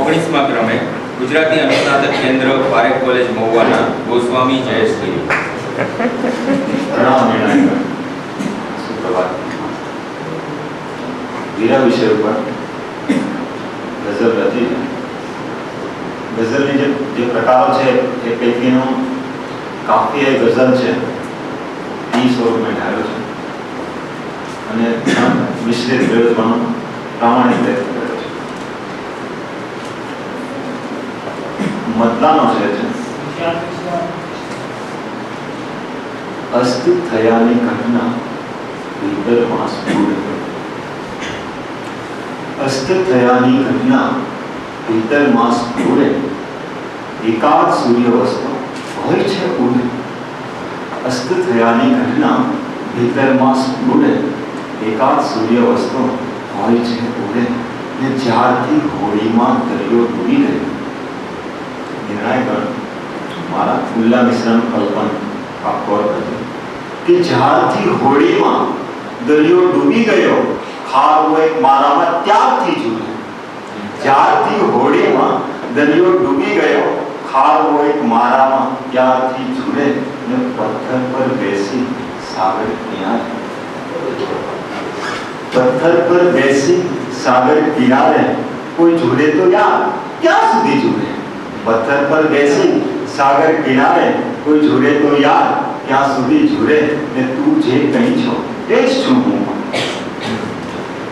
19મા ક્રમે ગુજરાતી અનુસ્નાતક કેન્દ્ર પારેખ કોલેજ મહુવાના ગોસ્વામી જયેશગીરી. પ્રણામ નિર્ણાયક. સુપ્રભાત. વીરા વિષય ઉપર ગઝલ રચી છે. ગઝલની જે પ્રકારો છે એ પૈકીનો કાફિયા ગઝલ છે એ સ્વરૂપમાં ઢાળ્યો છે અને મિશ્રિત પ્રયોજનો પ્રામાણિક પ્રયત્ન કર્યો છે. મતલાનો છે અસ્ત થયાની ઘટના ભીતરમાં સ્ફુરે. અસ્ત થયાની ઘટના ભીતરમાં સ્ફુરે. એકાદ સૂર્ય વસ્તુ હોય છે ઉડે. અસ્ત થયાની ઘટના ભીતરમાં સ્ફુરે. એકાદ સૂર્ય વસ્તુ હોય છે ઉડે. ને જ્યારથી હોળીમાં દરિયો ડૂબી ગયો. નિર્ણાયક મારા ખુલ્લા મિશ્રણ કલ્પન આપકો કે જ્યારથી હોળીમાં દરિયો ડૂબી ગયો ખારો એક મારામાં ત્યારથી જુએ. જ્યારથી હોળીમાં દરિયો ડૂબી ગયો ખારો એક મારામાં ત્યારથી જુએ. ને પથ્થર પર બેસી સાગર કિનારે. પથ્થર પર બેસી સાગર કિનારે કોઈ જુએ તો યાર ક્યાં સુધી જુએ. પથ્થર પર બેસી સાગર કિનારે કોઈ જુએ તો યાર ક્યાં સુધી જુએ. ને તું જે કહી છો એ જ છું હું.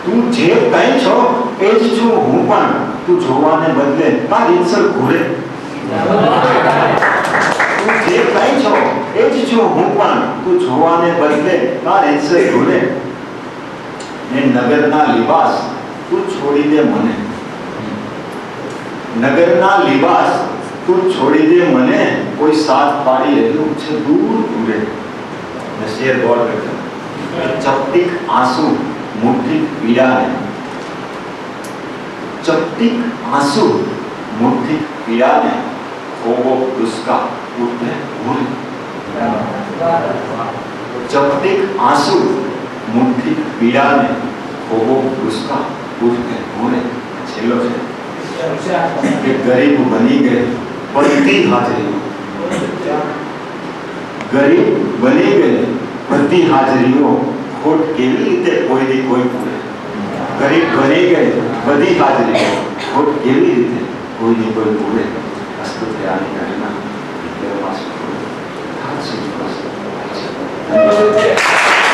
તું જે કહી છો એ જ છું હું પણ. તું જોવાને બદલે તાર રીતસર ઘૂરે. તું જે કહી છો એ જ છું હું પણ. તું જોવાને બદલે તાર રીતસર ઘૂરે. ને નગરના લિબાસ તું છોડી દે મને. નગરના લિબાસ તું છોડી દે મને. કોઈ સાથ પાડી રહ્યું છે દૂર દૂરે. ને શેર ગોળ કરજો. ચપટીક આંસુ મુઠ્ઠી પીડાને. ચપટીક આંસુ મુઠ્ઠી પીડાને ખોબો દુષ્કા ઉઠે ભૂરે. ચપટીક આંસુ મુઠ્ઠી પીડાને ખોબો દુષ્કા ઉઠે ભૂરે. છેલ્લો છે કે ગરીબ બની ગઈ બધી હાજરીઓ. ગરીબ બની ગઈ બધી હાજરીઓ. ખોટ કેવી રીતે કોઈની કોઈ પૂરે. ગરીબ બની ગઈ બધી હાજરીઓ. ખોટ કેવી રીતે કોઈની કોઈ પૂરે. અસ્ત થયાની ઘટના ભીતરમાં સ્ફુરે.